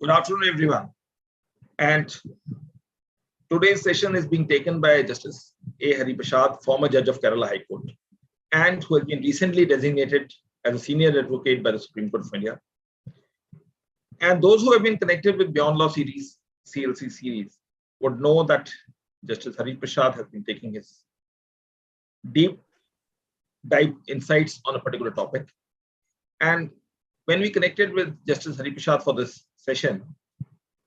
Good afternoon, everyone. And today's session is being taken by Justice A. Hariprasad, former judge of Kerala High Court, and who has been recently designated as a senior advocate by the Supreme Court of India. And those who have been connected with Beyond Law series, CLC series, would know that Justice Hariprasad has been taking his deep dive insights on a particular topic. And when we connected with Justice Hariprasad for this session,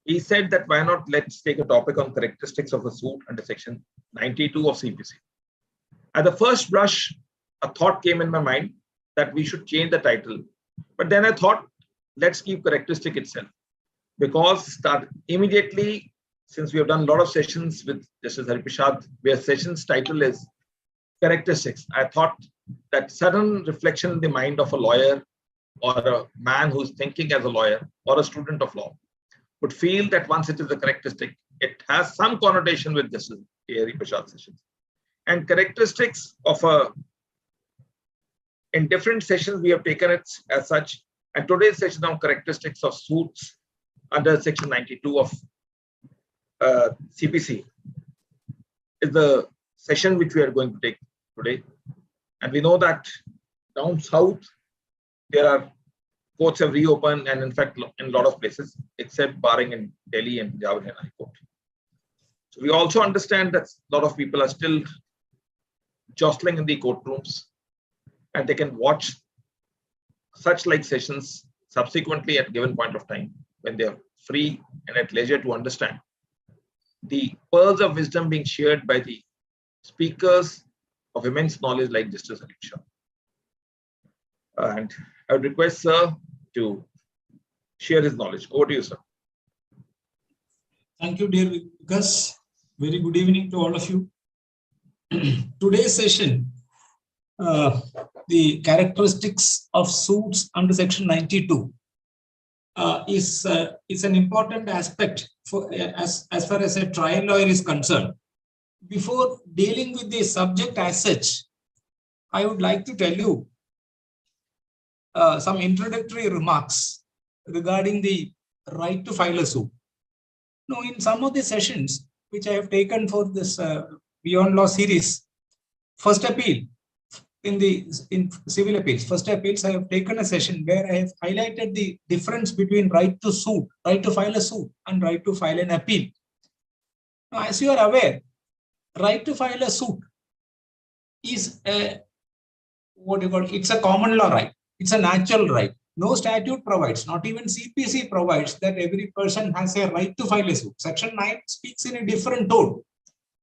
he said that why not let's take a topic on characteristics of a suit under section 92 of CPC. At the first blush, a thought came in my mind that we should change the title. But then I thought, let's keep characteristic itself. Because immediately, since we have done a lot of sessions with Justice Hariprasad, where session's title is characteristics, I thought that sudden reflection in the mind of a lawyer or a man who's thinking as a lawyer or a student of law would feel that once it is a characteristic, it has some connotation with Justice Hariprasad sessions. And characteristics of in different sessions, we have taken it as such. And today's session on characteristics of suits under section 92 of CPC is the session which we are going to take today. And we know that down south, there are courts have reopened, and in fact, in a lot of places, except barring in Delhi and Punjab High Court. So we also understand that a lot of people are still jostling in the courtrooms, and they can watch such like sessions subsequently at a given point of time when they are free and at leisure to understand the pearls of wisdom being shared by the speakers of immense knowledge like Justice Hariprasad. And I would request Sir to share his knowledge. Over to you, sir. Thank you, dear Vikas. Very good evening to all of you. Today's session, the characteristics of suits under section 92 is an important aspect for as far as a trial lawyer is concerned. Before dealing with the subject as such, I would like to tell you some introductory remarks regarding the right to file a suit. Now, in some of the sessions which I have taken for this Beyond Law series, first appeal in civil appeals, first appeals, I have taken a session where I have highlighted the difference between right to suit, right to file a suit, and right to file an appeal. Now, as you are aware, right to file a suit is it's a common law right. It's a natural right. No statute provides, not even CPC provides, that every person has a right to file a suit. Section 9 speaks in a different tone.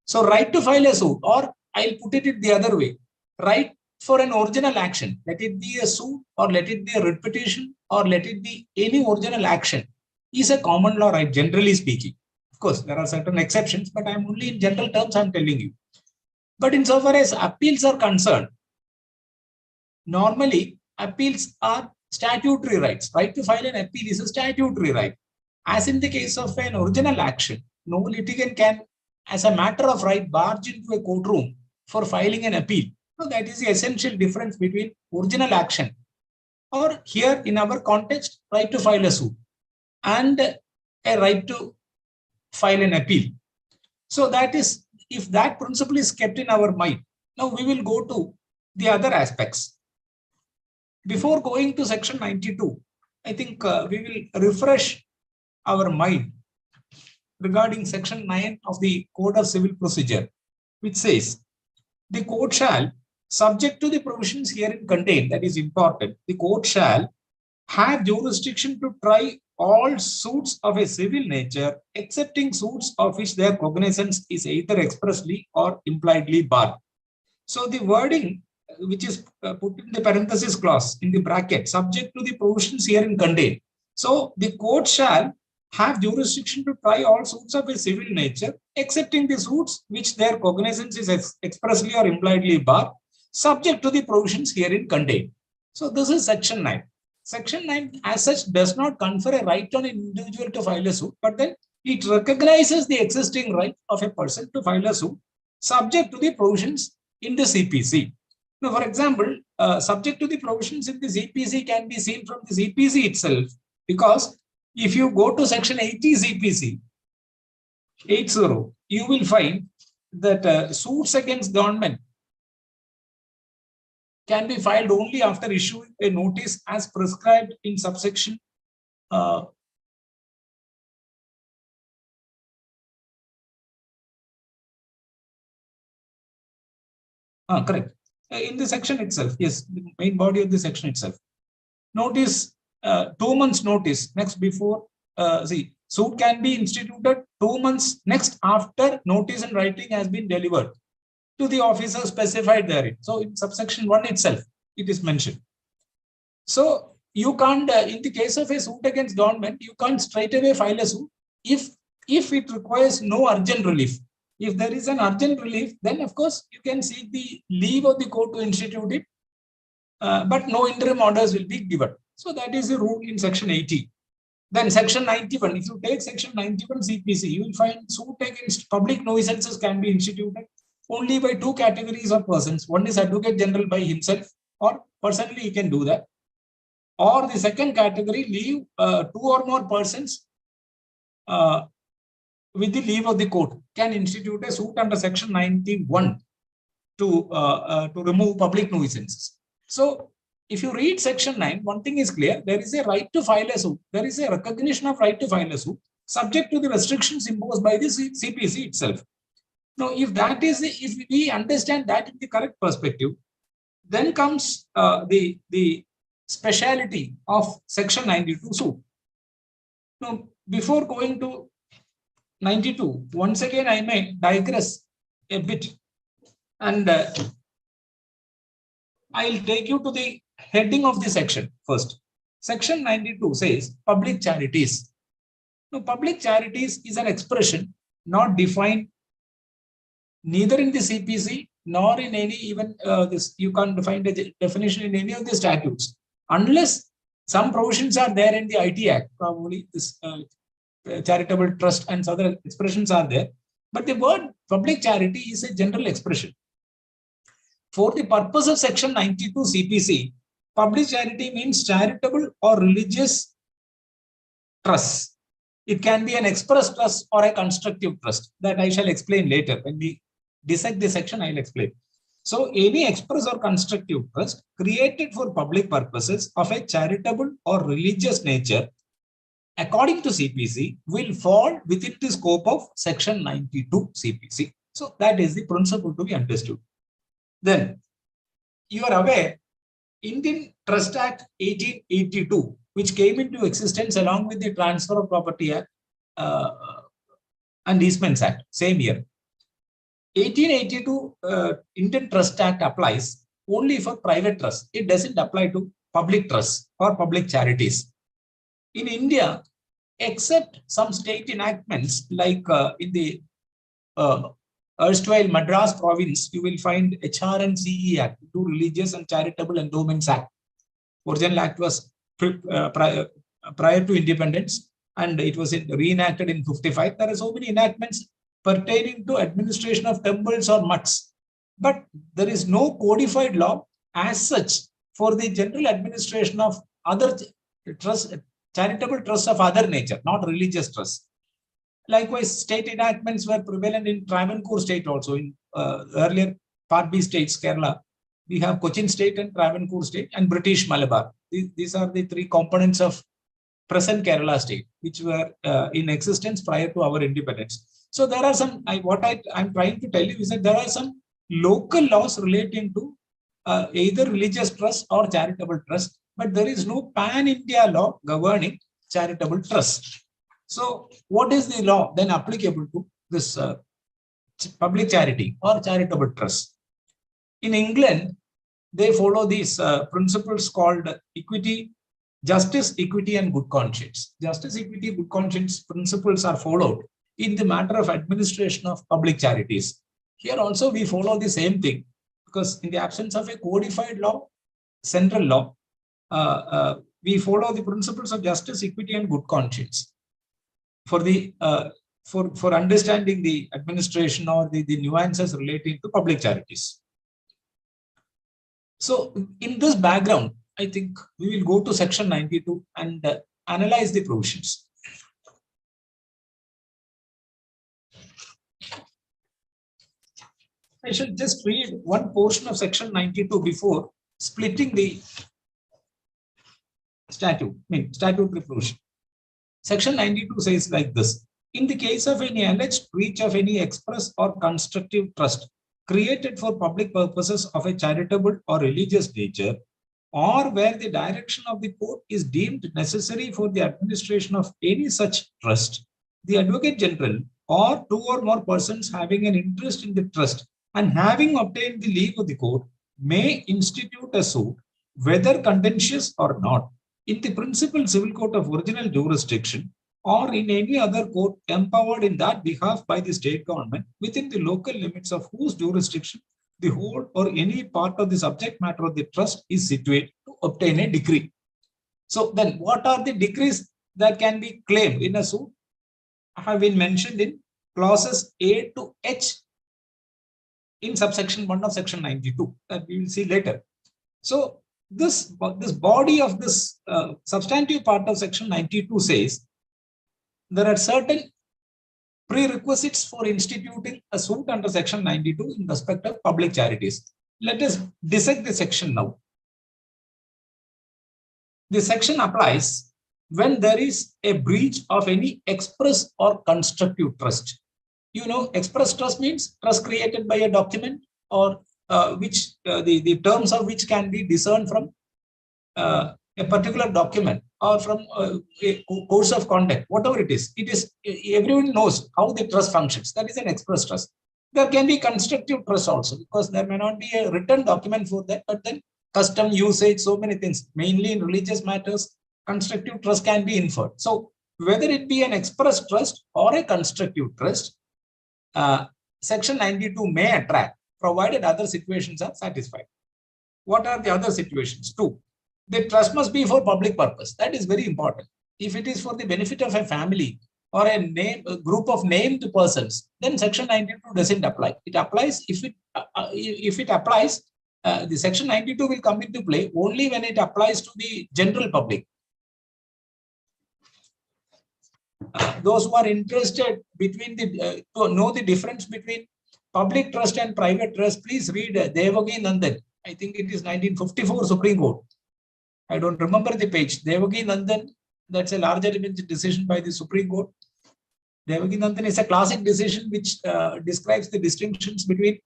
So right to file a suit, or I'll put it the other way, right for an original action, let it be a suit or let it be a writ petition or let it be any original action, is a common law right, generally speaking. Of course, there are certain exceptions, but I'm only in general terms I'm telling you. But insofar as appeals are concerned, normally appeals are statutory rights. Right to file an appeal is a statutory right. As in the case of an original action, no litigant can, as a matter of right, barge into a courtroom for filing an appeal. So that is the essential difference between original action, or here in our context, right to file a suit, and a right to file an appeal. So that is, if that principle is kept in our mind, now we will go to the other aspects. Before going to section 92, I think we will refresh our mind regarding section 9 of the Code of Civil Procedure, which says, the court shall, subject to the provisions herein contained, that is important, the court shall have jurisdiction to try all suits of a civil nature, excepting suits of which their cognizance is either expressly or impliedly barred. So the wording, which is put in the parenthesis clause in the bracket, subject to the provisions herein contained. So the court shall have jurisdiction to try all suits of a civil nature, excepting the suits which their cognizance is expressly or impliedly barred, subject to the provisions herein contained. So this is section 9. Section 9 as such does not confer a right on an individual to file a suit, but then it recognizes the existing right of a person to file a suit subject to the provisions in the CPC. Now, for example, subject to the provisions in the CPC can be seen from the CPC itself, because If you go to section 80 CPC, 80, you will find that suits against government can be filed only after issuing a notice as prescribed in subsection correct. In the section itself, yes, the main body of the section itself. Notice 2 months notice next before, suit can be instituted 2 months next after notice and writing has been delivered to the officer specified therein. So in subsection 1 itself, it is mentioned. So you can't, in the case of a suit against government, you can't straight away file a suit if it requires no urgent relief. If there is an urgent relief, then of course you can seek the leave of the court to institute it, but no interim orders will be given. So that is the rule in section 80. Then section 91, if you take section 91 CPC, you will find suit against public nuisances can be instituted only by 2 categories of persons. One is Advocate General by himself, or personally he can do that. Or the second category, leave 2 or more persons with the leave of the court can institute a suit under section 91 to remove public nuisances. So if you read section 9, one thing is clear, there is a right to file a suit. There is a recognition of right to file a suit subject to the restrictions imposed by the CPC itself. Now, if we understand that in the correct perspective, then comes the speciality of section 92 suit. Now, before going to 92, once again I may digress a bit, and I'll take you to the heading of the section first. Section 92 says public charities. Now, public charities is an expression not defined neither in the CPC nor in any even this. You can't find a definition in any of the statutes unless some provisions are there in the IT Act. Probably this charitable trust and other expressions are there. But the word public charity is a general expression. For the purpose of section 92 CPC, public charity means charitable or religious trust. It can be an express trust or a constructive trust. That I shall explain later. When we dissect the section, I will explain. So any express or constructive trust created for public purposes of a charitable or religious nature, according to CPC, will fall within the scope of section 92 CPC. So that is the principle to be understood. Then you are aware, Indian Trust Act 1882, which came into existence along with the Transfer of Property Act and Easements Act, same year. 1882 Indian Trust Act applies only for private trusts. It doesn't apply to public trusts or public charities. In India, except some state enactments like in the erstwhile Madras province, you will find HR&CE Act, to Religious and Charitable Endowments Act. Original act was prior to independence, and it was reenacted in 55. There are so many enactments pertaining to administration of temples or mutts, but there is no codified law as such for the general administration of other trusts, charitable trusts of other nature, not religious trusts. Likewise, state enactments were prevalent in Travancore state also. In earlier Part B states, Kerala, we have Cochin state and Travancore state and British Malabar. These are the 3 components of present Kerala state, which were in existence prior to our independence. So there are some, what I'm trying to tell you is that there are some local laws relating to either religious trust or charitable trust, but there is no pan-India law governing charitable trust. So what is the law then applicable to this public charity or charitable trust? In England, they follow these principles called equity, justice, equity, and good conscience. Justice, equity, good conscience principles are followed in the matter of administration of public charities. Here also we follow the same thing, because in the absence of a codified law, central law, we follow the principles of justice, equity, and good conscience for the for understanding the administration or the nuances relating to public charities. So in this background, I think we will go to section 92 and analyze the provisions. I should just read one portion of section 92 before splitting the statutory provision. Section 92 says like this: in the case of any alleged breach of any express or constructive trust created for public purposes of a charitable or religious nature, or where the direction of the court is deemed necessary for the administration of any such trust, the Advocate General or two or more persons having an interest in the trust and having obtained the leave of the court may institute a suit, whether contentious or not, in the principal civil court of original jurisdiction or in any other court empowered in that behalf by the state government within the local limits of whose jurisdiction the whole or any part of the subject matter of the trust is situated, to obtain a decree. So then what are the decrees that can be claimed in a suit? Have been mentioned in clauses A to H in subsection 1 of section 92 that we will see later. So this body of this substantive part of section 92 says there are certain prerequisites for instituting a suit under section 92 in respect of public charities. Let us dissect the section now. The section applies when there is a breach of any express or constructive trust. You know, express trust means trust created by a document or the terms of which can be discerned from a particular document or from a course of conduct, whatever it is. Everyone knows how the trust functions. That is an express trust. There can be constructive trust also, because there may not be a written document for that, but then custom, usage, so many things, mainly in religious matters, constructive trust can be inferred. So whether it be an express trust or a constructive trust, section 92 may attract, provided other situations are satisfied. What are the other situations? 2. The trust must be for public purpose. That is very important. If it is for the benefit of a family or a group of named persons, then section 92 doesn't apply. It applies if it applies. The section 92 will come into play only when it applies to the general public. Those who are interested to know the difference between public trust and private trust, please read Devagi Nandan. I think it is 1954 Supreme Court. I don't remember the page. Devagi Nandan, that's a larger decision by the Supreme Court. Devagi Nandan is a classic decision which describes the distinctions between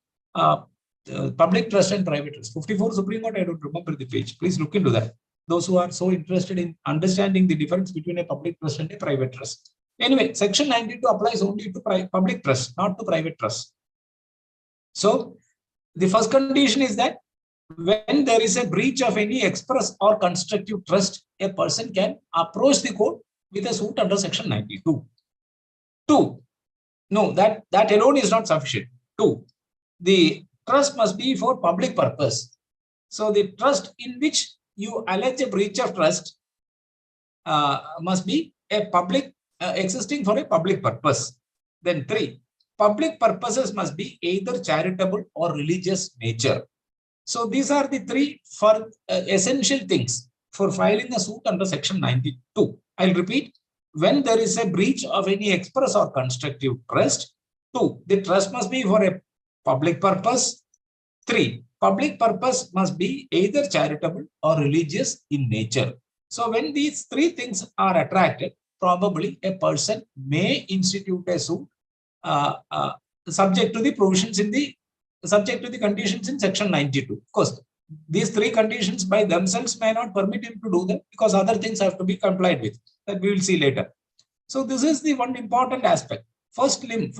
public trust and private trust. 54 Supreme Court, I don't remember the page. Please look into that. Those who are so interested in understanding the difference between a public trust and a private trust. Anyway, section 92 applies only to public trust, not to private trust. So the first condition is that when there is a breach of any express or constructive trust, a person can approach the court with a suit under section 92. 2. No, that alone is not sufficient. 2. The trust must be for public purpose. So the trust in which you allege a breach of trust must be a public existing for a public purpose. Then 3. Public purposes must be either charitable or religious nature. So these are the 3 essential things for filing a suit under section 92. I'll repeat. When there is a breach of any express or constructive trust. 2. The trust must be for a public purpose. 3. Public purpose must be either charitable or religious in nature. So when these 3 things are attracted, probably a person may institute a suit subject to the provisions subject to the conditions in section 92. Of course, these 3 conditions by themselves may not permit him to do them because other things have to be complied with. That we will see later. So this is the one important aspect. First 3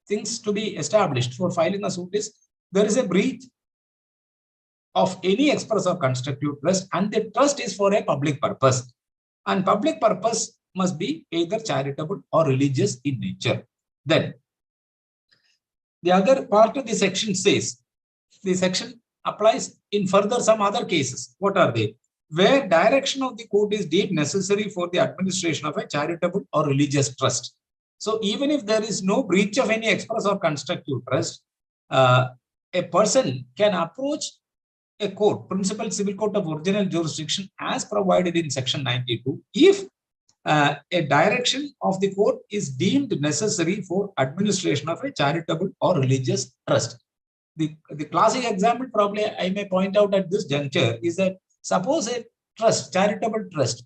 things to be established for filing a suit is there is a breach of any express or constructive trust, and the trust is for a public purpose. And public purpose must be either charitable or religious in nature. Then the other part of the section says the section applies in further some other cases. What are they? Where direction of the court is deemed necessary for the administration of a charitable or religious trust. So even if there is no breach of any express or constructive trust, a person can approach a court, principal civil court of original jurisdiction as provided in section 92, if a direction of the court is deemed necessary for administration of a charitable or religious trust. The classic example probably I may point out at this juncture is that suppose a trust, charitable trust,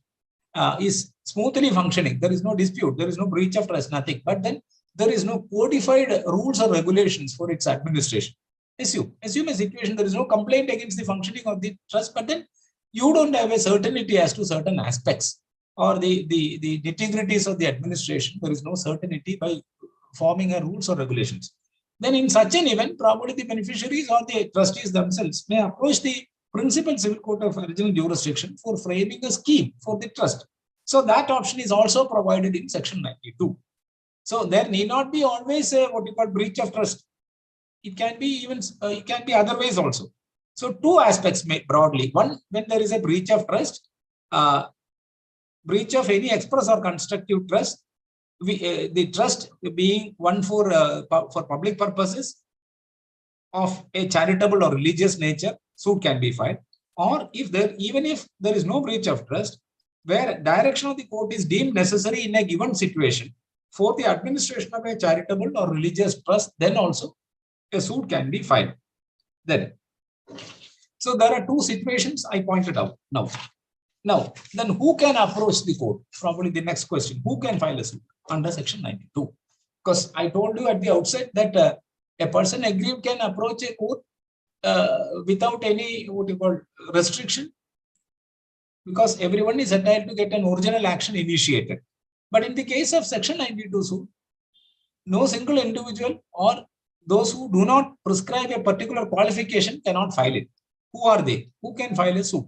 is smoothly functioning. There is no dispute, there is no breach of trust, nothing. But then there is no codified rules or regulations for its administration. Assume a situation, there is no complaint against the functioning of the trust, but then you don't have a certainty as to certain aspects or the nitty-gritties of the administration. There is no certainty by forming a rules or regulations. Then in such an event, probably the beneficiaries or the trustees themselves may approach the principal civil court of original jurisdiction for framing a scheme for the trust. So that option is also provided in section 92. So there need not be always a what you call breach of trust. It can be even it can be otherwise also. So two aspects broadly. One, when there is a breach of trust, breach of any express or constructive trust, the trust being one for public purposes of a charitable or religious nature, suit can be filed. Or even if there is no breach of trust, where direction of the court is deemed necessary in a given situation for the administration of a charitable or religious trust, then also a suit can be filed. So there are two situations I pointed out now. Then who can approach the court? Probably the next question. Who can file a suit under section 92? Because I told you at the outset that a person aggrieved can approach a court without any restriction, because everyone is entitled to get an original action initiated. But in the case of section 92 suit, no single individual or those who do not prescribe a particular qualification cannot file it. Who are they? Who can file a suit?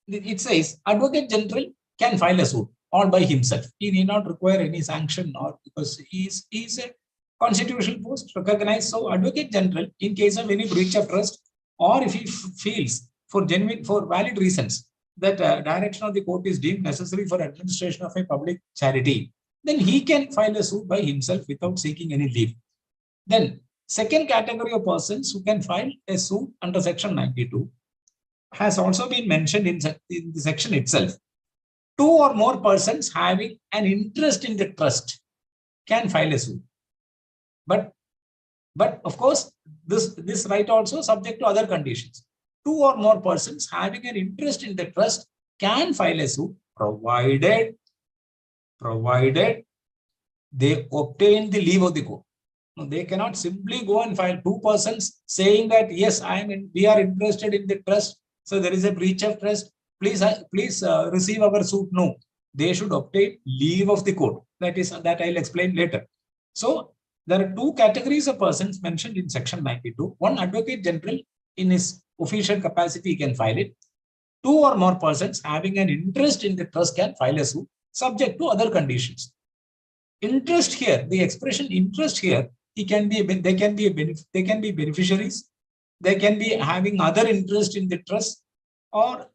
It says Advocate General can file a suit all by himself. He need not require any sanction, or because he is a constitutional post recognized. So Advocate General, in case of any breach of trust, or if he feels for valid reasons that direction of the court is deemed necessary for administration of a public charity, then he can file a suit by himself without seeking any leave. Then second category of persons who can file a suit under section 92 has also been mentioned in the section itself. Two or more persons having an interest in the trust can file a suit. But of course, this right also subject to other conditions. Two or more persons having an interest in the trust can file a suit provided they obtain the leave of the court. No, they cannot simply go and file. Two persons saying that yes, we are interested in the trust, so there is a breach of trust, please receive our suit. No, they should obtain leave of the court. That I'll explain later. So there are two categories of persons mentioned in section 92. One, Advocate General in his official capacity can file it. Two or more persons having an interest in the trust can file a suit subject to other conditions. Interest here, the expression interest here, they can be beneficiaries, they can be having other interest in the trust, or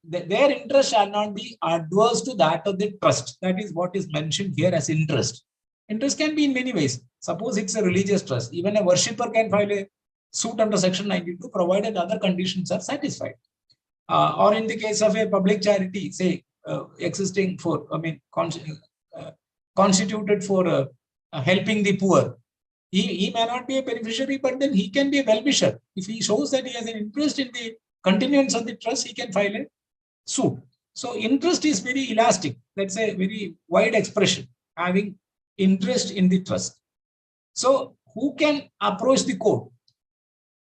their interest shall not be adverse to that of the trust. That is what is mentioned here as interest. Interest can be in many ways. Suppose it's a religious trust, even a worshipper can file a suit under section 92 provided other conditions are satisfied. Or in the case of a public charity, say existing for, constituted for helping the poor, he may not be a beneficiary, but then he can be a well-wisher. If he shows that he has an interest in the continuance of the trust, he can file a suit. So interest is very elastic. That's a very wide expression, having interest in the trust. So who can approach the court?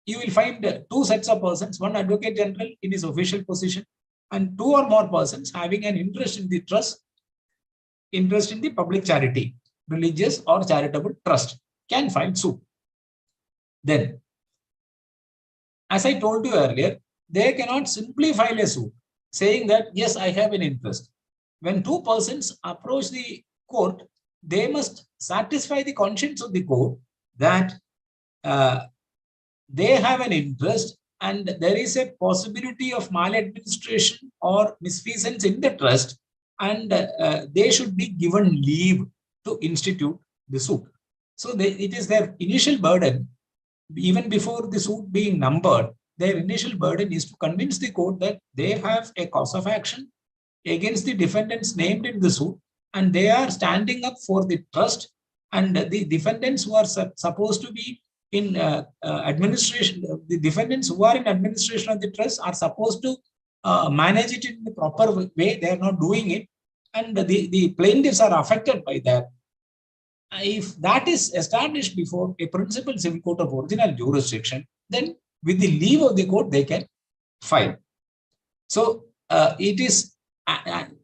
You will find two sets of persons, one Advocate General in his official position, and two or more persons having an interest in the trust, interest in the public charity, religious or charitable trust, can file suit. Then, as I told you earlier, they cannot simply file a suit saying that, yes, I have an interest. When two persons approach the court, they must satisfy the conscience of the court that they have an interest and there is a possibility of maladministration or misfeasance in the trust, and they should be given leave to institute the suit. So it is their initial burden, even before the suit being numbered, their initial burden is to convince the court that they have a cause of action against the defendants named in the suit, and they are standing up for the trust, and the defendants who are supposed to be in administration, the defendants who are in administration of the trust are supposed to manage it in the proper way. They are not doing it, and the plaintiffs are affected by that. If that is established before a principal civil court of original jurisdiction, then with the leave of the court, they can file. So it is,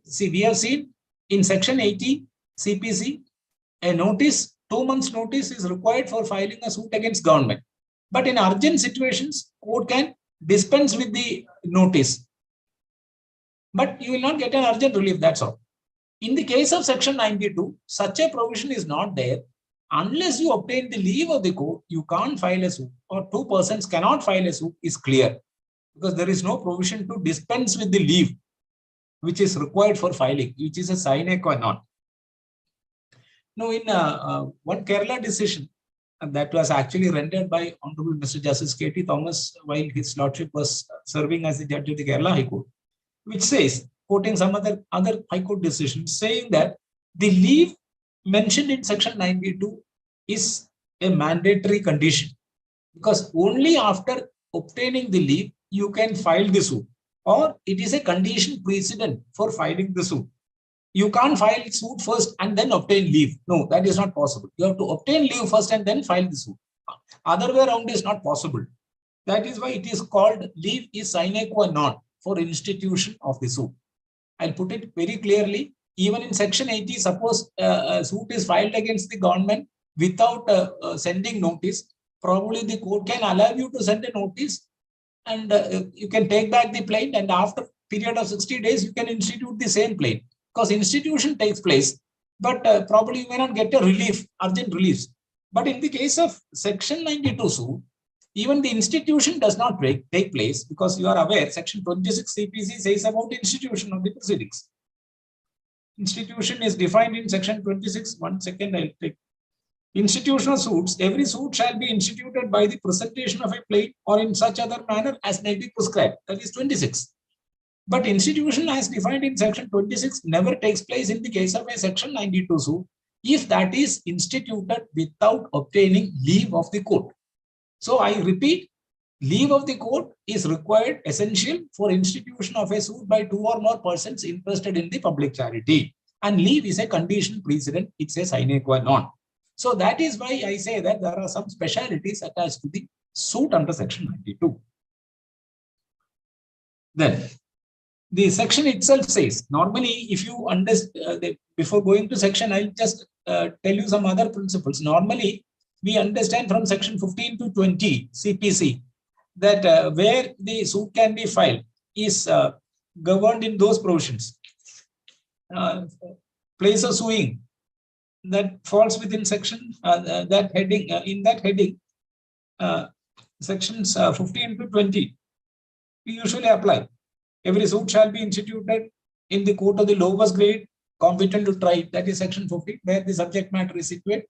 see, we have seen in section 80 CPC, a notice, 2 months notice is required for filing a suit against government. But in urgent situations, court can dispense with the notice. But you will not get an urgent relief, that's all. In the case of section 92, such a provision is not there. Unless you obtain the leave of the court, you can't file a suit, or two persons cannot file a suit is clear, because there is no provision to dispense with the leave which is required for filing, which is a sine qua non. Now, in one Kerala decision that was actually rendered by Honorable Mr. Justice K.T. Thomas while his lordship was serving as the judge of the Kerala High Court, which says, quoting some other High Court decisions, saying that the leave mentioned in section 92 is a mandatory condition, because only after obtaining the leave you can file the suit, or it is a condition precedent for filing the suit. You can't file suit first and then obtain leave. No, that is not possible. You have to obtain leave first and then file the suit. Other way around is not possible. That is why it is called leave is sine qua non for institution of the suit. I'll put it very clearly. Even in section 80, suppose a suit is filed against the government without sending notice, probably the court can allow you to send a notice, and you can take back the plaint, and after a period of 60 days, you can institute the same plaint, because institution takes place, but probably you may not get a relief, urgent relief. But in the case of section 92 suit, even the institution does not take place, because you are aware, section 26 CPC says about institution of the proceedings. Institution is defined in section 26. 1 second, I'll take. Institutional suits, every suit shall be instituted by the presentation of a plaint or in such other manner as may be prescribed. That is 26. But institution as defined in section 26 never takes place in the case of a section 92 suit if that is instituted without obtaining leave of the court. So I repeat, leave of the court is required, essential for institution of a suit by two or more persons interested in the public charity. And leave is a condition precedent, it's a sine qua non. So that is why I say that there are some specialities attached to the suit under section 92. Then the section itself says, normally if you understand, before going to section, I'll just tell you some other principles. Normally, we understand from section 15 to 20 CPC that where the suit can be filed is governed in those provisions. Place of suing that falls within section that heading, in that heading, sections 15 to 20 we usually apply. Every suit shall be instituted in the court of the lowest grade competent to try. That is section 15, where the subject matter is situated.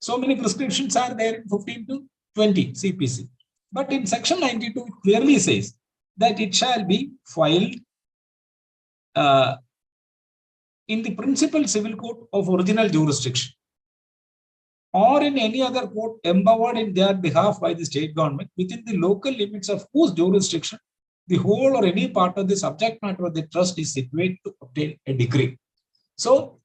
So many prescriptions are there in 15 to 20 CPC. But in section 92, it clearly says that it shall be filed in the principal civil court of original jurisdiction or in any other court empowered in their behalf by the state government within the local limits of whose jurisdiction the whole or any part of the subject matter of the trust is situated to obtain a decree. So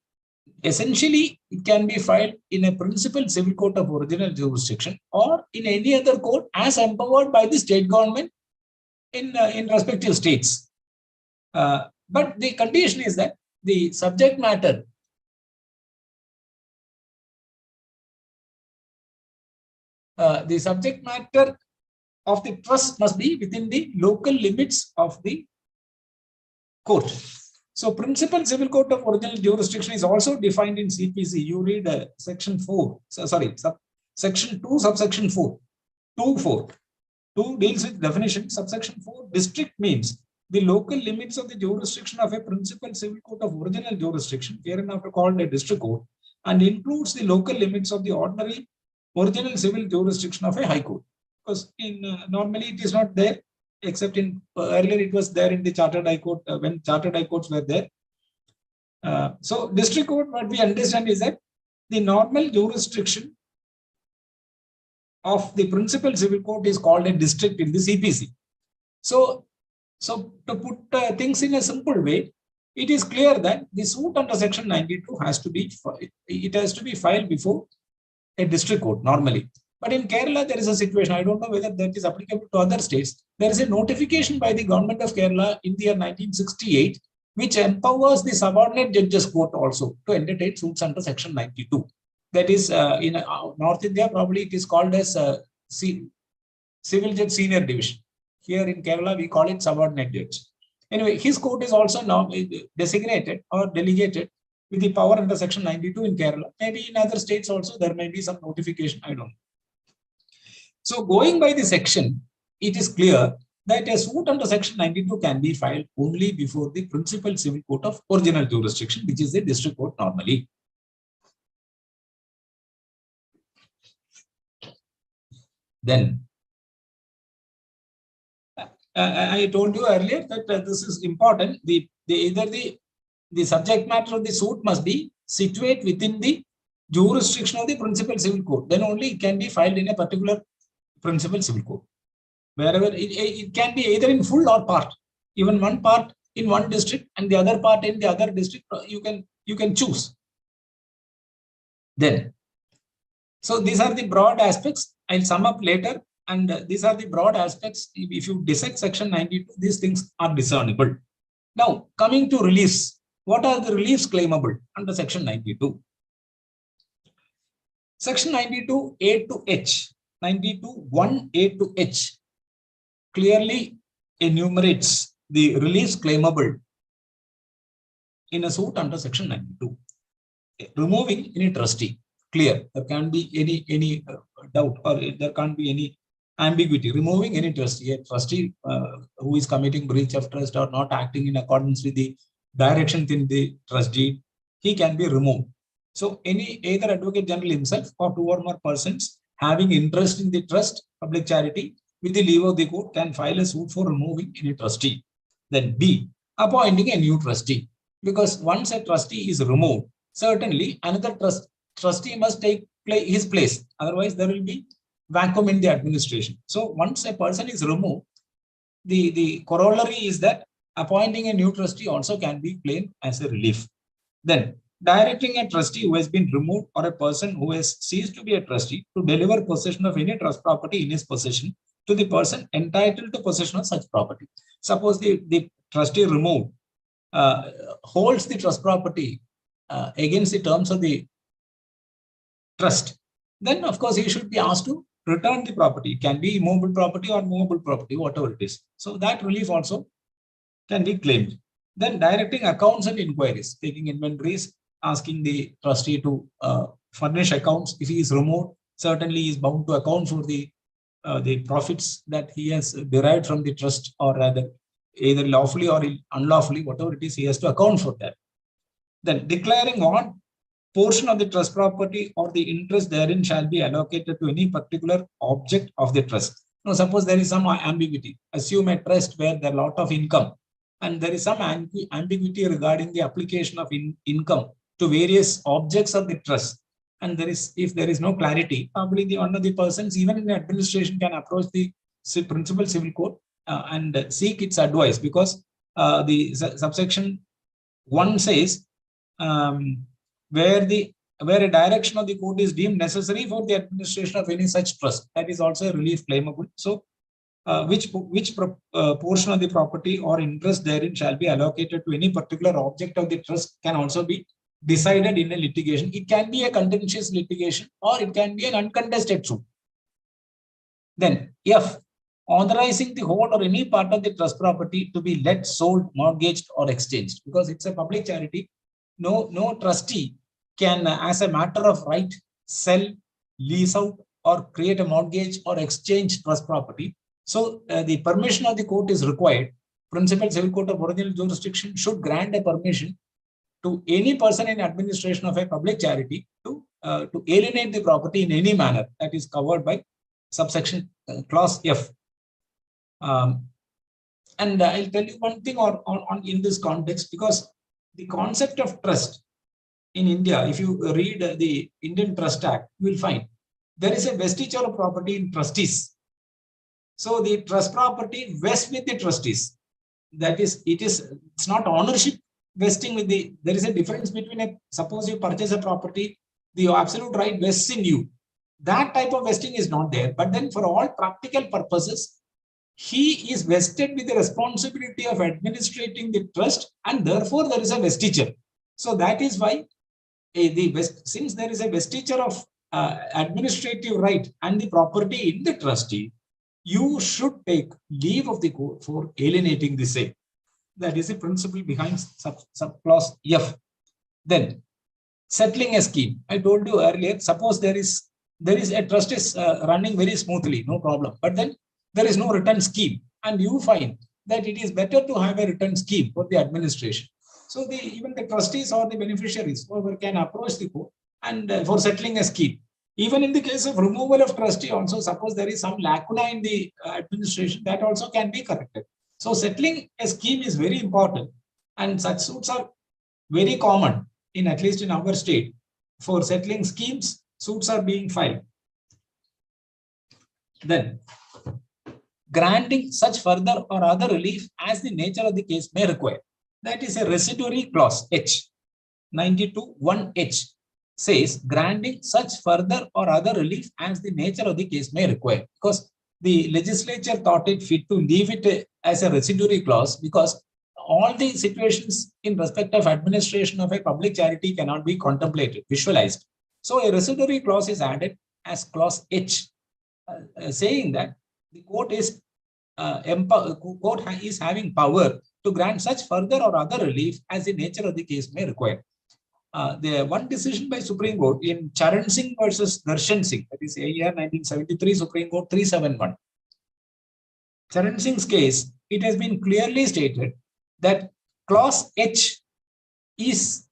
essentially, it can be filed in a principal civil court of original jurisdiction or in any other court as empowered by the state government in respective states. But the condition is that the subject matter of the trust must be within the local limits of the court. So principal civil court of original jurisdiction is also defined in CPC. You read section 4, section 2, subsection 4. 2 deals with definition. Subsection 4, district means the local limits of the jurisdiction of a principal civil court of original jurisdiction, hereinafter called a district court, and includes the local limits of the ordinary original civil jurisdiction of a high court. Because normally it is not there, except in earlier it was there in the chartered high court when chartered high courts were there. So district court, what we understand is that the normal jurisdiction of the principal civil court is called a district in the CPC. So to put things in a simple way, it is clear that the suit under section 92 has to be filed before a district court normally. But in Kerala, there is a situation, I don't know whether that is applicable to other states. There is a notification by the government of Kerala in the year 1968, which empowers the subordinate judges court also to entertain suits under section 92. That is in North India, probably it is called as Civil Judge Senior Division. Here in Kerala, we call it subordinate judge. Anyway, his court is also now designated or delegated with the power under section 92 in Kerala. Maybe in other states also there may be some notification, I don't know. So going by the section, it is clear that a suit under section 92 can be filed only before the principal civil court of original jurisdiction, which is the district court normally. Then, I told you earlier that this is important. Either the subject matter of the suit must be situate within the jurisdiction of the principal civil court. Then only it can be filed in a particular principal civil court. Wherever it can be either in full or part. Even one part in one district and the other part in the other district, you can choose. Then, so these are the broad aspects. I'll sum up later. And these are the broad aspects. If you dissect section 92, these things are discernible. Now, coming to reliefs. What are the reliefs claimable under section 92? Section 92 A to H, 92 1A to H clearly enumerates the reliefs claimable in a suit under section 92. Removing any trustee, clear. There can't be any doubt, or there can't be any ambiguity. Removing any trustee, a trustee who is committing breach of trust or not acting in accordance with the directions in the trust deed, he can be removed. So either Advocate General himself or two or more persons having interest in the trust, public charity, with the leave of the court can file a suit for removing any trustee. Then B, appointing a new trustee. Because once a trustee is removed, certainly another trustee must take his place. Otherwise, there will be vacuum in the administration. So once a person is removed, the corollary is that appointing a new trustee also can be claimed as a relief. Then directing a trustee who has been removed or a person who has ceased to be a trustee to deliver possession of any trust property in his possession to the person entitled to possession of such property. Suppose the trustee removed holds the trust property against the terms of the trust, then of course he should be asked to return the property. It can be immovable property or movable property, whatever it is. So that relief also can be claimed. Then directing accounts and inquiries, taking inventories, asking the trustee to furnish accounts. If he is removed, certainly he is bound to account for the profits that he has derived from the trust, or rather either lawfully or unlawfully, whatever it is, he has to account for that. Then declaring what portion of the trust property or the interest therein shall be allocated to any particular object of the trust. Now, suppose there is some ambiguity. Assume a trust where there are a lot of income, and there is some ambiguity regarding the application of income to various objects of the trust. And if there is no clarity, probably one of the persons, even in the administration, can approach the principal civil court and seek its advice, because the subsection 1 says where a direction of the court is deemed necessary for the administration of any such trust, that is also a relief claimable. So which portion of the property or interest therein shall be allocated to any particular object of the trust can also be decided in a litigation. It can be a contentious litigation or it can be an uncontested suit. Then F, authorizing the whole or any part of the trust property to be let, sold, mortgaged, or exchanged. Because it's a public charity, no trustee can, as a matter of right, sell, lease out, or create a mortgage or exchange trust property. So the permission of the court is required. Principal Civil Court of original jurisdiction should grant a permission to any person in administration of a public charity to alienate the property in any manner that is covered by subsection clause F. And I'll tell you one thing in this context, because the concept of trust in India, if you read the Indian Trust Act, you will find there is a vestige of property in trustees. So the trust property vests with the trustees. That is, it's not ownership vesting with the, there is a difference between suppose you purchase a property, the absolute right vests in you. That type of vesting is not there. But then for all practical purposes, he is vested with the responsibility of administrating the trust, and therefore there is a vestiture. So that is why since there is a vestiture of administrative right and the property in the trustee, you should take leave of the court for alienating the same. That is the principle behind subclause F. Then settling a scheme. I told you earlier, suppose there is a trust is running very smoothly, no problem. But then there is no return scheme, and you find that it is better to have a return scheme for the administration. So even the trustees or the beneficiaries can approach the court and for settling a scheme. Even in the case of removal of trustee, also suppose there is some lacuna in the administration, that also can be corrected. So settling a scheme is very important, and such suits are very common in, at least in our state. For settling schemes, suits are being filed. Then granting such further or other relief as the nature of the case may require. That is a residuary clause, H. 92(1)H says granting such further or other relief as the nature of the case may require, because the legislature thought it fit to leave it as a residuary clause, because all the situations in respect of administration of a public charity cannot be contemplated, visualized. So a residuary clause is added as clause H, saying that the court is having power to grant such further or other relief as the nature of the case may require. The one decision by Supreme Court in Charan Singh versus Darshan Singh, that is a year 1973, Supreme Court 371. Charan Singh's case, it has been clearly stated that clause H is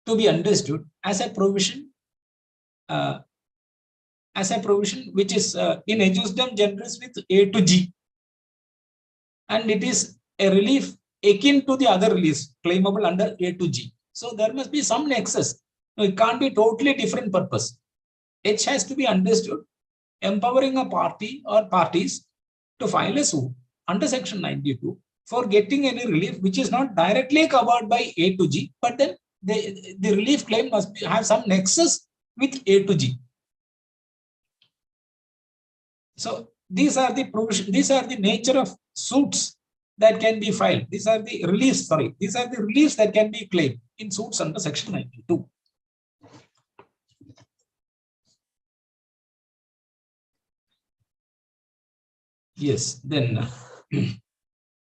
to be understood as a provision which is in ejusdem generis with A to G, and it is a relief akin to the other reliefs claimable under A to G. So there must be some nexus. It can't be totally different purpose. H has to be understood empowering a party or parties to file a suit under section 92 for getting any relief which is not directly covered by A to G, but then the relief claim must have some nexus with A to G. So these are the provision, these are the nature of suits that can be filed. These are the reliefs, these are the reliefs that can be claimed in suits under section 92. Yes, then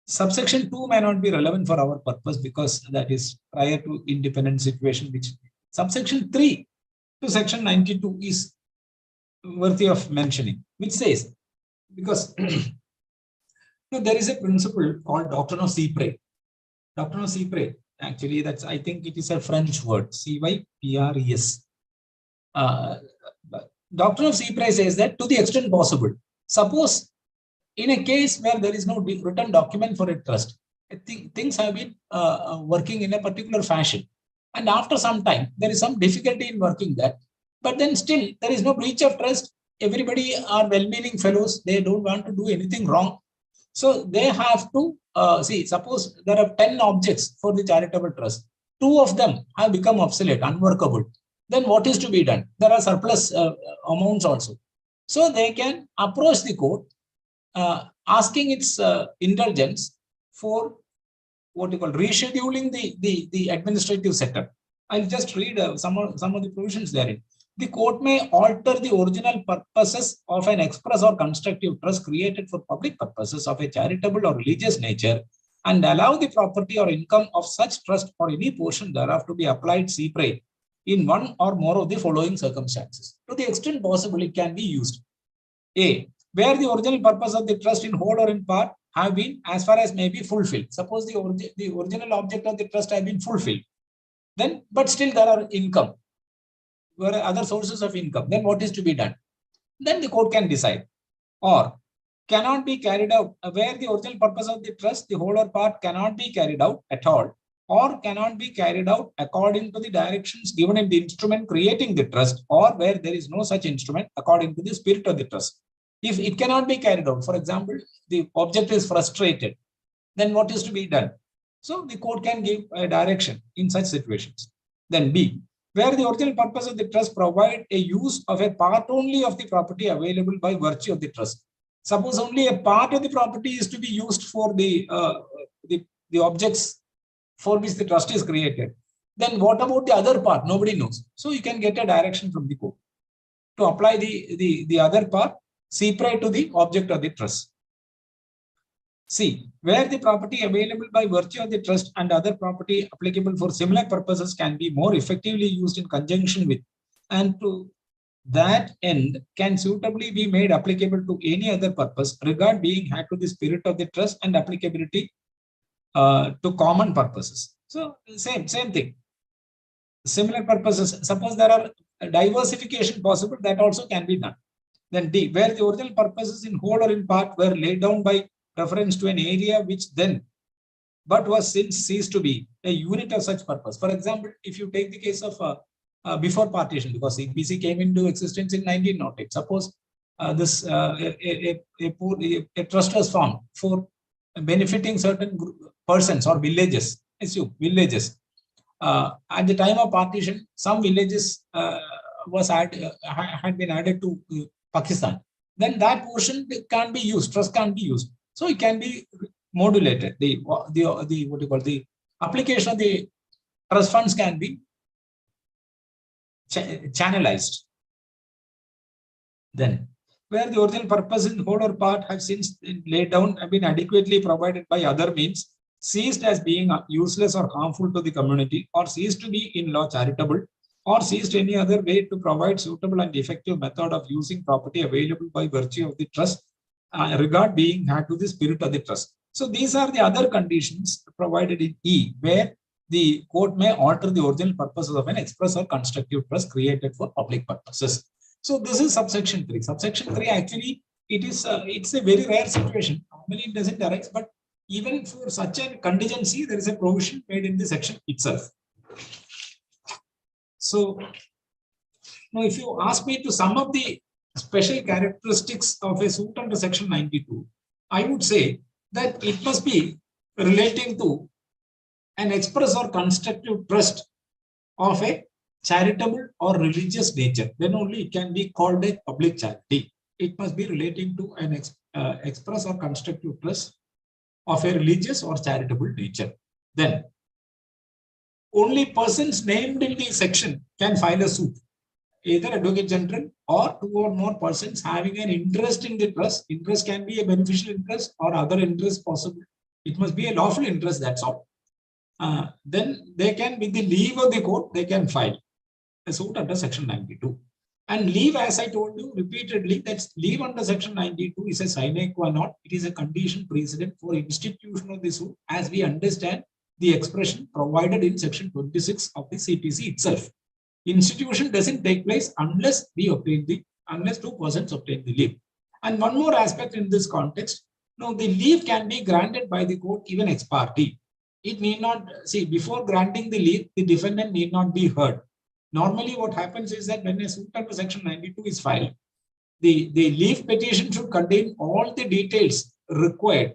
subsection 2 may not be relevant for our purpose because that is prior to independent situation, which subsection 3 to section 92 is worthy of mentioning, which says, because there is a principle called Doctrine of Secret. Doctrine of Secret, actually, that's, I think it is a French word, CYPRES. Doctrine of Secret says that to the extent possible, suppose in a case where there is no written document for a trust, things have been working in a particular fashion, and after some time, there is some difficulty in working that, but then still there is no breach of trust. Everybody are well-meaning fellows. They don't want to do anything wrong. So they have to suppose there are 10 objects for the charitable trust. 2 of them have become obsolete, unworkable. Then what is to be done? There are surplus amounts also. So they can approach the court asking its indulgence for what you call rescheduling the administrative setup. I'll just read some of the provisions therein. The court may alter the original purposes of an express or constructive trust created for public purposes of a charitable or religious nature and allow the property or income of such trust or any portion thereof to be applied separate in one or more of the following circumstances. To the extent possible, it can be used. A, where the original purpose of the trust in whole or in part have been as far as may be fulfilled. Suppose the original object of the trust have been fulfilled. Then, but still there are income. Where other sources of income, then what is to be done? Then the court can decide. Or cannot be carried out, where the original purpose of the trust, the whole or part, cannot be carried out at all, or cannot be carried out according to the directions given in the instrument creating the trust, or where there is no such instrument according to the spirit of the trust. If it cannot be carried out, for example, the object is frustrated, then what is to be done? So the court can give a direction in such situations. Then B, where the original purpose of the trust provide a use of a part only of the property available by virtue of the trust. Suppose only a part of the property is to be used for the objects for which the trust is created. Then what about the other part? Nobody knows. So you can get a direction from the court to apply the other part separate to the object of the trust. C, where the property available by virtue of the trust and other property applicable for similar purposes can be more effectively used in conjunction with, and to that end can suitably be made applicable to any other purpose, regard being had to the spirit of the trust and applicability to common purposes. So same thing. Similar purposes. Suppose there are diversification possible, that also can be done. Then D, where the original purposes in whole or in part were laid down by reference to an area which then but was since ceased to be a unit of such purpose. For example, if you take the case of before partition, because CPC came into existence in 1908. Suppose a trust was formed for benefiting certain persons or villages. Assume villages. At the time of partition, some villages had been added to Pakistan. Then that portion can be used. Trust can be used. So it can be modulated. The application of the trust funds can be channelized. Then, where the original purpose in whole or part have since laid down have been adequately provided by other means, ceased as being useless or harmful to the community, or ceased to be in law charitable, or ceased any other way to provide suitable and effective method of using property available by virtue of the trust, regard being had to the spirit of the trust. So these are the other conditions provided in E, where the court may alter the original purposes of an express or constructive trust created for public purposes. So this is subsection 3. Subsection 3 actually it's a very rare situation. Normally it doesn't arise, but even for such a contingency, there is a provision made in the section itself. So now, if you ask me to sum up the special characteristics of a suit under section 92, I would say that it must be relating to an express or constructive trust of a charitable or religious nature. Then only it can be called a public charity. It must be relating to an express or constructive trust of a religious or charitable nature. Then only persons named in the section can file a suit, either Advocate General or two or more persons having an interest in the trust. Interest can be a beneficial interest or other interest possible. It must be a lawful interest, that's all. Then they can, with the leave of the court, they can file a suit under section 92. And leave, as I told you repeatedly, that leave under section 92 is a sine qua non. It is a condition precedent for institution of the suit, as we understand the expression provided in section 26 of the CPC itself. Institution doesn't take place unless unless two persons obtain the leave. And one more aspect in this context, now the leave can be granted by the court even ex parte. It need not, see, before granting the leave, the defendant need not be heard. Normally what happens is that when a suit under section 92 is filed, the leave petition should contain all the details required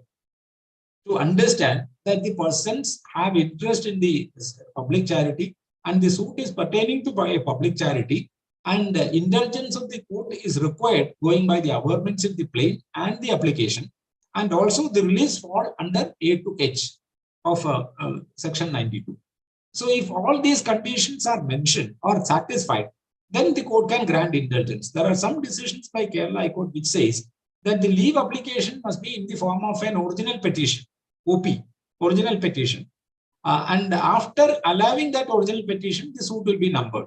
to understand that the persons have interest in the public charity and the suit is pertaining to a public charity, and the indulgence of the court is required going by the averments in the plain and the application, and also the release fall under A to H of section 92. So if all these conditions are mentioned or satisfied, then the court can grant indulgence. There are some decisions by Kerala High Court which says that the leave application must be in the form of an original petition, OP, original petition. And after allowing that original petition, the suit will be numbered.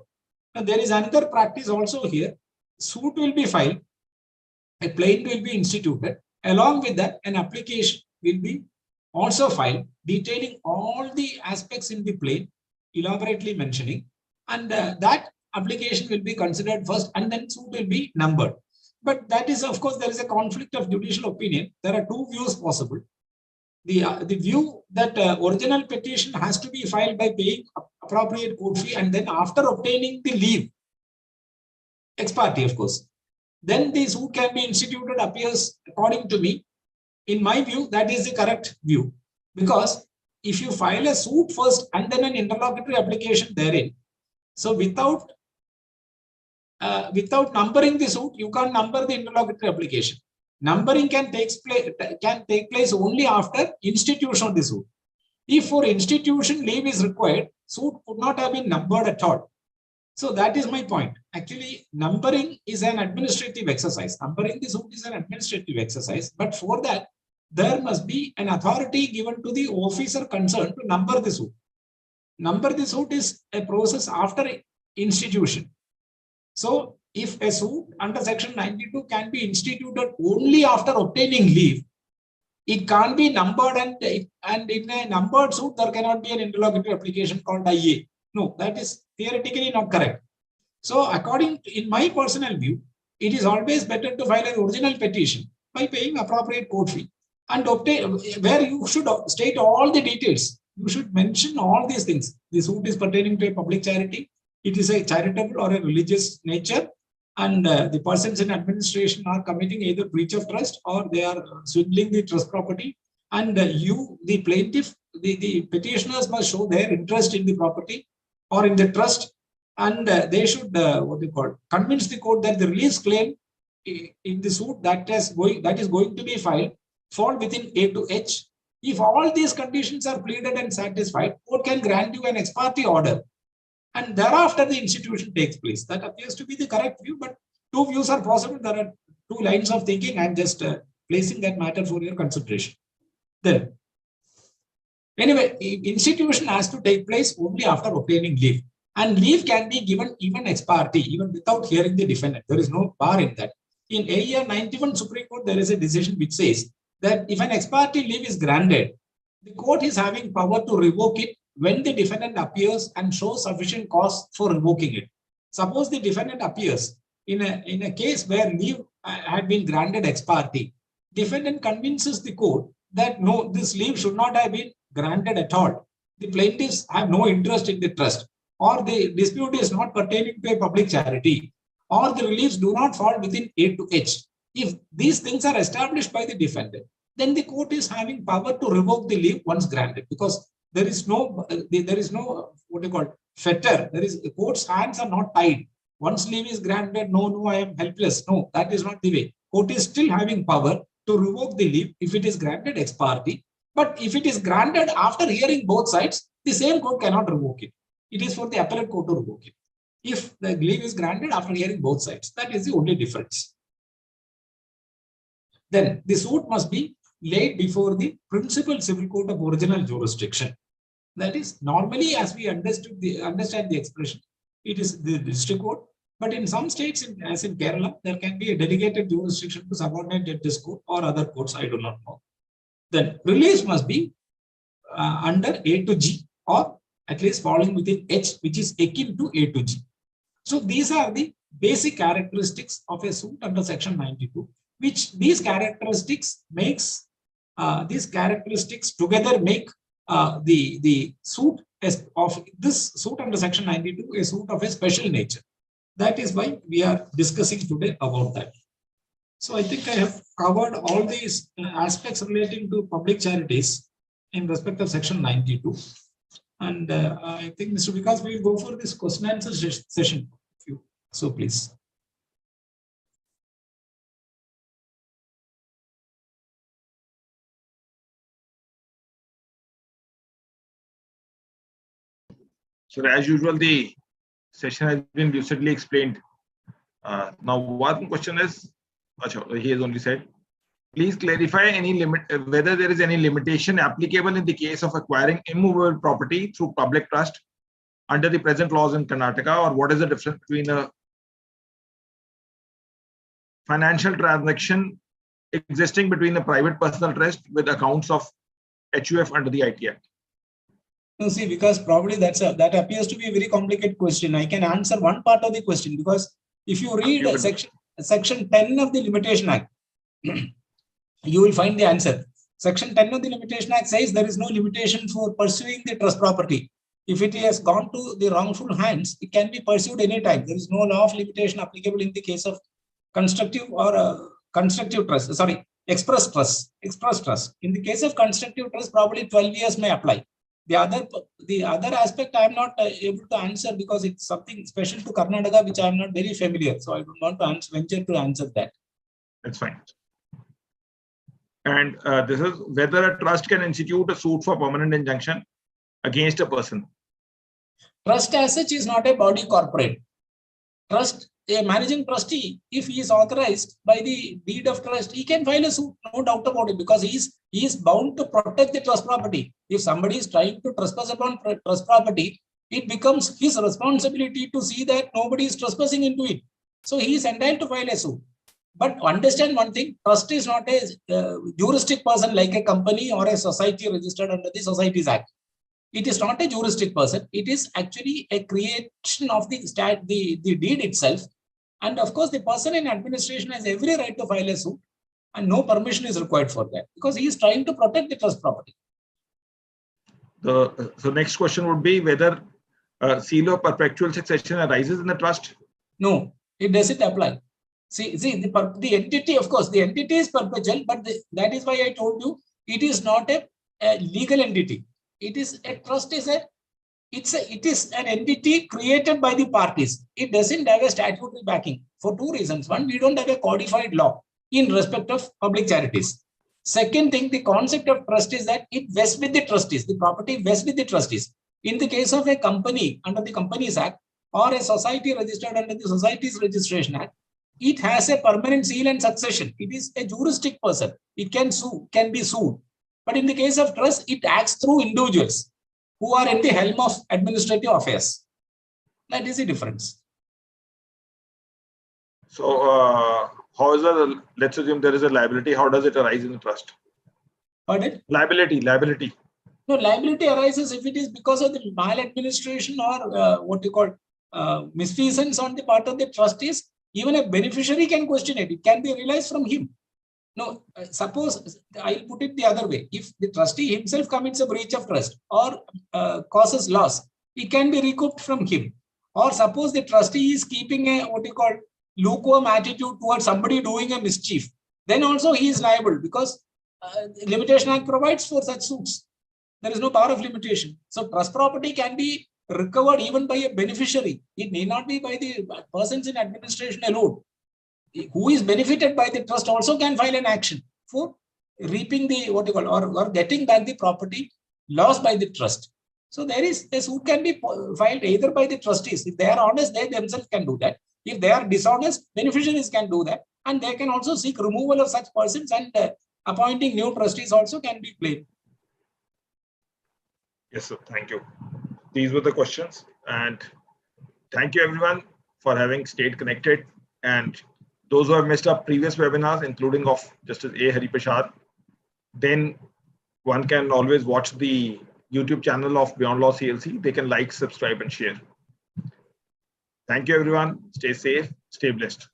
Now, there is another practice also here. Suit will be filed, a plaint will be instituted. Along with that, an application will be also filed, detailing all the aspects in the plaint, elaborately mentioning, and that application will be considered first, and then suit will be numbered. But that is, of course, there is a conflict of judicial opinion. There are two views possible. the view that original petition has to be filed by paying appropriate court fee, and then after obtaining the leave, ex parte, of course, then the suit can be instituted appears, according to me. In my view, that is the correct view. Because if you file a suit first and then an interlocutory application therein, so without numbering the suit, you can't number the interlocutory application. Numbering can take place only after institution of the suit. If for institution leave is required, suit could not have been numbered at all. So that is my point. Actually, numbering is an administrative exercise. Numbering the suit is an administrative exercise. But for that, there must be an authority given to the officer concerned to number the suit. Number the suit is a process after institution. So if a suit under section 92 can be instituted only after obtaining leave, it can't be numbered, and in a numbered suit, there cannot be an interlocutory application called IA. No, that is theoretically not correct. So in my personal view, it is always better to file an original petition by paying appropriate court fee and obtain, where you should state all the details. You should mention all these things. The suit is pertaining to a public charity. It is a charitable or a religious nature, and the persons in administration are committing either breach of trust or they are swindling the trust property. And the plaintiff, the petitioners must show their interest in the property or in the trust, and they should convince the court that the release claim in the suit that is going to be filed fall within A to H. If all these conditions are pleaded and satisfied, court can grant you an ex parte order, and thereafter the institution takes place. That appears to be the correct view, but two views are possible. There are two lines of thinking. I'm just placing that matter for your consideration. Then, anyway, institution has to take place only after obtaining leave, and leave can be given even ex parte, even without hearing the defendant. There is no bar in that. In AER 91 Supreme Court, there is a decision which says that if an ex parte leave is granted, the court is having power to revoke it when the defendant appears and shows sufficient cause for revoking it. Suppose the defendant appears in a case where leave had been granted ex parte, defendant convinces the court that no, this leave should not have been granted at all. The plaintiffs have no interest in the trust, or the dispute is not pertaining to a public charity, or the reliefs do not fall within A to H. If these things are established by the defendant, then the court is having power to revoke the leave once granted, because there is no fetter. The court's hands are not tied. Once leave is granted, no, I am helpless. No, that is not the way. Court is still having power to revoke the leave if it is granted ex parte. But if it is granted after hearing both sides, the same court cannot revoke it. It is for the appellate court to revoke it. If the leave is granted after hearing both sides, that is the only difference. Then the suit must be laid before the principal civil court of original jurisdiction. That is, normally, as we understand the expression, it is the district court. But in some states, as in Kerala, there can be a delegated jurisdiction to subordinate judges court or other courts. I do not know. Then release must be under A to G, or at least falling within H, which is akin to A to G. So these are the basic characteristics of a suit under section 92, which these characteristics together make the suit of this suit under section 92 a suit of a special nature. That is why we are discussing today about that. So I think I have covered all these aspects relating to public charities in respect of section 92. And I think, Mr. Vikas, we will go for this question and answer session. So please. So as usual, the session has been lucidly explained. Now, one question is, he has only said, please clarify whether there is any limitation applicable in the case of acquiring immovable property through public trust under the present laws in Karnataka, or what is the difference between a financial transaction existing between a private personal trust with accounts of HUF under the IT Act? No, see, because probably that appears to be a very complicated question. I can answer one part of the question, because if you read section 10 of the Limitation Act, you will find the answer. Section 10 of the Limitation Act says there is no limitation for pursuing the trust property. If it has gone to the wrongful hands, it can be pursued anytime. There is no law of limitation applicable in the case of constructive or constructive trust. Sorry, express trust. In the case of constructive trust, probably 12 years may apply. The other aspect I am not able to answer because it's something special to Karnataka, which I am not very familiar. So I don't want to venture to answer that. That's fine. And this is whether a trust can institute a suit for permanent injunction against a person. Trust as such is not a body corporate. Trust, a managing trustee, if he is authorized by the deed of trust, he can file a suit, no doubt about it, because he is bound to protect the trust property. If somebody is trying to trespass upon trust property, it becomes his responsibility to see that nobody is trespassing into it. So he is entitled to file a suit. But understand one thing, trust is not a juristic person like a company or a society registered under the Societies Act. It is not a juristic person. It is actually a creation of the deed itself. And of course, the person in administration has every right to file a suit and no permission is required for that because he is trying to protect the trust property. So next question would be whether seal of perpetual succession arises in the trust? No, it doesn't apply. See the entity, of course, the entity is perpetual, but that is why I told you it is not a legal entity. It is a trust. It is an entity created by the parties. It doesn't have a statutory backing for two reasons. One, we don't have a codified law in respect of public charities. Second thing, the concept of trust is that it vests with the trustees. The property vests with the trustees. In the case of a company under the Companies Act or a society registered under the Societies Registration Act, it has a permanent seal and succession. It is a juristic person. It can be sued. But in the case of trust, it acts through individuals who are at the helm of administrative affairs. That is the difference. So, how is let's assume there is a liability. How does it arise in the trust? Pardon? Liability. No, liability arises if it is because of the maladministration or misfeasance on the part of the trustees. Even a beneficiary can question it. It can be realized from him. No, suppose I'll put it the other way. If the trustee himself commits a breach of trust or causes loss, it can be recouped from him. Or suppose the trustee is keeping a lukewarm attitude towards somebody doing a mischief, then also he is liable because Limitation Act provides for such suits. There is no power of limitation. So trust property can be recovered even by a beneficiary. It may not be by the persons in administration alone. Who is benefited by the trust also can file an action for reaping the or getting back the property lost by the trust. So there is a suit can be filed either by the trustees. If they are honest, they themselves can do that. If they are dishonest, beneficiaries can do that, and they can also seek removal of such persons, and appointing new trustees also can be claimed. Yes, sir. Thank you. These were the questions, and thank you everyone for having stayed connected. And those who have missed up previous webinars, including of Justice A. Hariprasad, then one can always watch the YouTube channel of BeyondLawCLC. They can like, subscribe, and share. Thank you, everyone. Stay safe, stay blessed.